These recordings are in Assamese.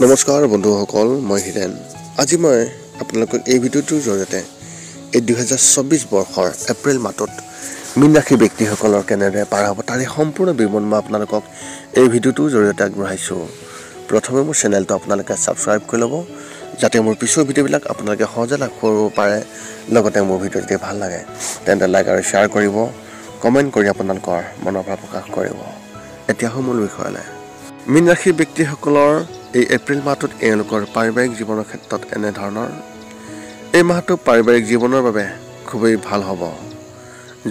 নমস্কাৰ বন্ধুসকল, মই হিৰেন। আজি মই আপোনালোকক এই ভিডিঅ'টোৰ জৰিয়তে এই 2024 বৰ্ষৰ এপ্ৰিল মাহটোত মীন ৰাশি ব্যক্তিসকলৰ কেনেদৰে পাৰ হ'ব তাৰে সম্পূৰ্ণ বিৱৰণ মই আপোনালোকক এই ভিডিঅ'টোৰ জৰিয়তে আগবঢ়াইছোঁ। প্ৰথমে মোৰ চেনেলটো আপোনালোকে ছাবস্ক্ৰাইব কৰি ল'ব, যাতে মোৰ পিছৰ ভিডিঅ'বিলাক আপোনালোকে সহজে লাভ কৰিব পাৰে। লগতে মোৰ ভিডিঅ' যদি ভাল লাগে তেন্তে লাইক আৰু শ্বেয়াৰ কৰিব, কমেণ্ট কৰি আপোনালোকৰ মনৰ ভাৱ প্ৰকাশ কৰিব। এতিয়া মূল বিষয়লৈ। মীন ৰাশি ব্যক্তিসকলৰ এই এপ্ৰিল মাহটোত এওঁলোকৰ পাৰিবাৰিক জীৱনৰ ক্ষেত্ৰত এনেধৰণৰ। এই মাহটো পাৰিবাৰিক জীৱনৰ বাবে খুবেই ভাল হ'ব।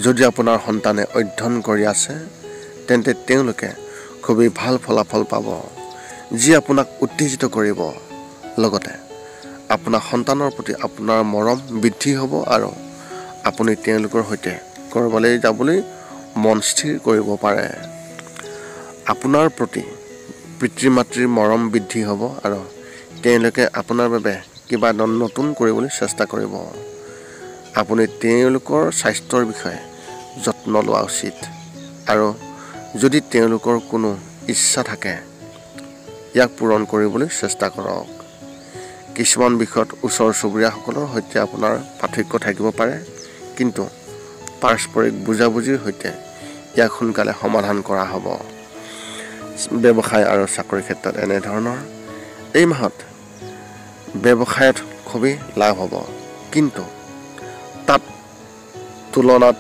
যদি আপোনাৰ সন্তানে অধ্যয়ন কৰি আছে তেন্তে তেওঁলোকে খুবেই ভাল ফলাফল পাব, যি আপোনাক উত্তেজিত কৰিব। লগতে আপোনাৰ সন্তানৰ প্ৰতি আপোনাৰ মৰম বৃদ্ধি হ'ব আৰু আপুনি তেওঁলোকৰ সৈতে ক'ৰবালৈ যাবলৈ মন স্থিৰ কৰিব পাৰে। আপোনাৰ প্ৰতি পিতৃ মাতৃৰ মৰম বৃদ্ধি হ'ব আৰু তেওঁলোকে আপোনাৰ বাবে কিবা নতুন কৰিবলৈ চেষ্টা কৰিব। আপুনি তেওঁলোকৰ স্বাস্থ্যৰ বিষয়ে যত্ন লোৱা উচিত আৰু যদি তেওঁলোকৰ কোনো ইচ্ছা থাকে ইয়াক পূৰণ কৰিবলৈ চেষ্টা কৰক। কিছুমান বিষয়ত ওচৰ চুবুৰীয়াসকলৰ সৈতে আপোনাৰ পাৰ্থক্য থাকিব পাৰে, কিন্তু পাৰস্পৰিক বুজাবুজিৰ সৈতে ইয়াক সোনকালে সমাধান কৰা হ'ব। ব্যৱসায় আৰু চাকৰিৰ ক্ষেত্ৰত এনেধৰণৰ। এই মাহত ব্যৱসায়ত খুবেই লাভ হ'ব, কিন্তু তাত তুলনাত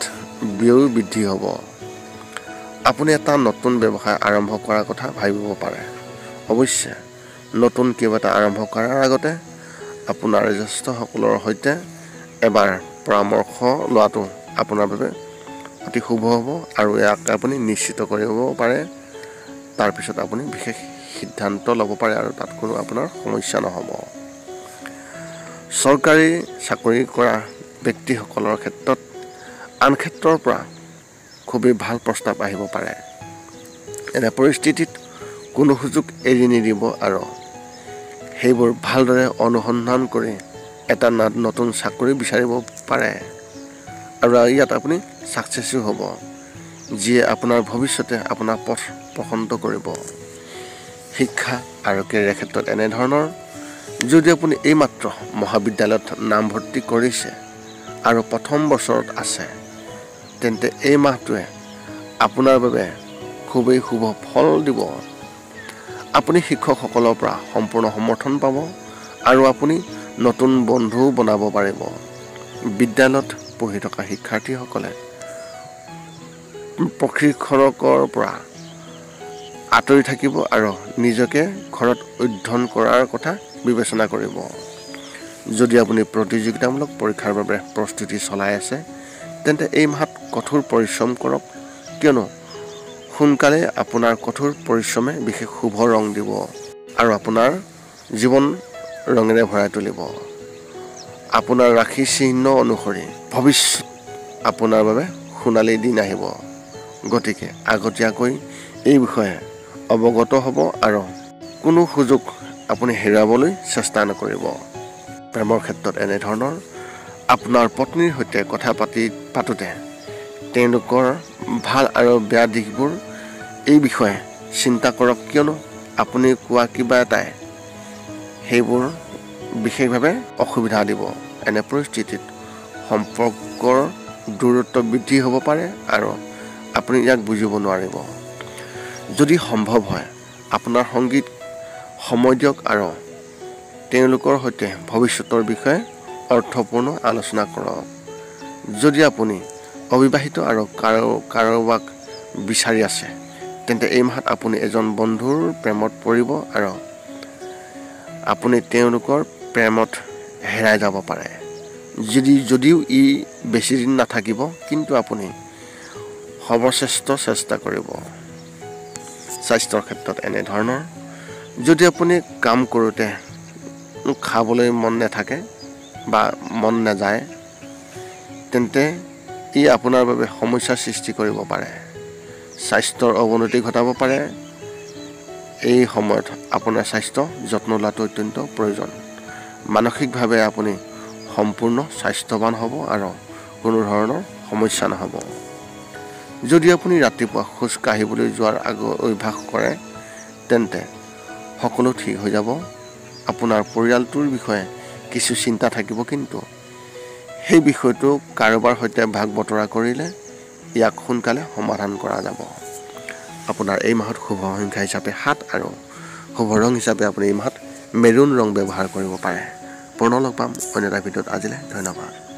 ব্যয় বৃদ্ধি হ'ব। আপুনি এটা নতুন ব্যৱসায় আৰম্ভ কৰাৰ কথা ভাবিব পাৰে। অৱশ্যে নতুন কিবা এটা আৰম্ভ কৰাৰ আগতে আপোনাৰ জ্যেষ্ঠসকলৰ সৈতে এবাৰ পৰামৰ্শ লোৱাটো আপোনাৰ বাবে অতি শুভ হ'ব আৰু ইয়াক আপুনি নিশ্চিত কৰিব পাৰে। তাৰপিছত আপুনি বিশেষ সিদ্ধান্ত ল'ব পাৰে আৰু তাত কোনো আপোনাৰ সমস্যা নহ'ব। চৰকাৰী চাকৰি কৰা ব্যক্তিসকলৰ ক্ষেত্ৰত আন ক্ষেত্ৰৰ পৰা খুবেই ভাল প্ৰস্তাৱ আহিব পাৰে। এনে পৰিস্থিতিত কোনো সুযোগ এৰি নিদিব আৰু সেইবোৰ ভালদৰে অনুসন্ধান কৰি এটা নতুন চাকৰি বিচাৰিব পাৰে আৰু ইয়াত আপুনি ছাকচেছো হ'ব, যিয়ে আপোনাৰ ভৱিষ্যতে আপোনাৰ পথ প্ৰশস্ত কৰিব। শিক্ষা আৰু কেৰিয়াৰ ক্ষেত্ৰত এনেধৰণৰ। যদি আপুনি এইমাত্ৰ মহাবিদ্যালয়ত নামভৰ্তি কৰিছে আৰু প্ৰথম বছৰত আছে তেন্তে এই মাহটোৱে আপোনাৰ বাবে খুবেই শুভ ফল দিব। আপুনি শিক্ষকসকলৰ পৰা সম্পূৰ্ণ সমৰ্থন পাব আৰু আপুনি নতুন বন্ধু বনাব পাৰিব। বিদ্যালয়ত পঢ়ি থকা শিক্ষাৰ্থীসকলে প্ৰশিক্ষকৰ পৰা আঁতৰি থাকিব আৰু নিজকে ঘৰত অধ্যয়ন কৰাৰ কথা বিবেচনা কৰিব। যদি আপুনি প্ৰতিযোগিতামূলক পৰীক্ষাৰ বাবে প্ৰস্তুতি চলাই আছে তেন্তে এই মাহত কঠোৰ পৰিশ্ৰম কৰক, কিয়নো সোনকালে আপোনাৰ কঠোৰ পৰিশ্ৰমে বিশেষ শুভ ৰং দিব আৰু আপোনাৰ জীৱন ৰঙেৰে ভৰাই তুলিব। আপোনাৰ ৰাশি চিহ্ন অনুসৰি ভৱিষ্যত আপোনাৰ বাবে সোণালী দিন আহিব। গতিকে আগতীয়াকৈ এই বিষয়ে অৱগত হ'ব আৰু কোনো সুযোগ আপুনি হেৰুৱাবলৈ চেষ্টা নকৰিব। প্ৰেমৰ ক্ষেত্ৰত এনেধৰণৰ। আপোনাৰ পত্নীৰ সৈতে কথা পাতোঁতে তেওঁলোকৰ ভাল আৰু বেয়া দিশবোৰ এই বিষয়ে চিন্তা কৰক, কিয়নো আপুনি কোৱা কিবা এটাই সেইবোৰ বিশেষভাৱে অসুবিধা দিব। এনে পৰিস্থিতিত সম্পৰ্কৰ দূৰত্ব বৃদ্ধি হ'ব পাৰে আৰু আপুনি ইয়াক বুজিব নোৱাৰিব। যদি সম্ভৱ হয় আপোনাৰ সংগীত সময় দিয়ক আৰু তেওঁলোকৰ সৈতে ভৱিষ্যতৰ বিষয়ে অৰ্থপূৰ্ণ আলোচনা কৰক। যদি আপুনি অবিবাহিত আৰু কাৰোবাক বিচাৰি আছে তেন্তে এই মাহত আপুনি এজন বন্ধুৰ প্ৰেমত পৰিব আৰু আপুনি তেওঁলোকৰ প্ৰেমত হেৰাই যাব পাৰে। যদিও ই বেছিদিন নাথাকিব, কিন্তু আপুনি সৰ্বশ্ৰেষ্ঠ চেষ্টা কৰিব। স্বাস্থ্যৰ ক্ষেত্ৰত এনেধৰণৰ। যদি আপুনি কাম কৰোঁতে খাবলৈ মন নাথাকে বা মন নাযায় তেন্তে ই আপোনাৰ বাবে সমস্যাৰ সৃষ্টি কৰিব পাৰে। স্বাস্থ্যৰ অৱনতি ঘটাব পাৰে। এই সময়ত আপোনাৰ স্বাস্থ্য যত্ন লোৱাটো অত্যন্ত প্ৰয়োজন। মানসিকভাৱে আপুনি সম্পূৰ্ণ স্বাস্থ্যৱান হ'ব আৰু কোনো ধৰণৰ সমস্যা নহ'ব। যদি আপুনি ৰাতিপুৱা খোজ কাঢ়িবলৈ যোৱাৰ অভ্যাস কৰে তেন্তে সকলো ঠিক হৈ যাব আপোনাৰ পৰিয়ালটোৰ বিষয়ে কিছু চিন্তা থাকিব, কিন্তু সেই বিষয়টো কাৰোবাৰ সৈতে ভাগ বতৰা কৰিলে ইয়াক সোনকালে সমাধান কৰা যাব। আপোনাৰ এই মাহত শুভ সংখ্যা হিচাপে 7 আৰু শুভ ৰং হিচাপে আপুনি এই মাহত মেৰুন ৰং ব্যৱহাৰ কৰিব পাৰে। পুনৰ লগ পাম অন্য এটা ভিডিঅ'ত। আজিলৈ ধন্যবাদ।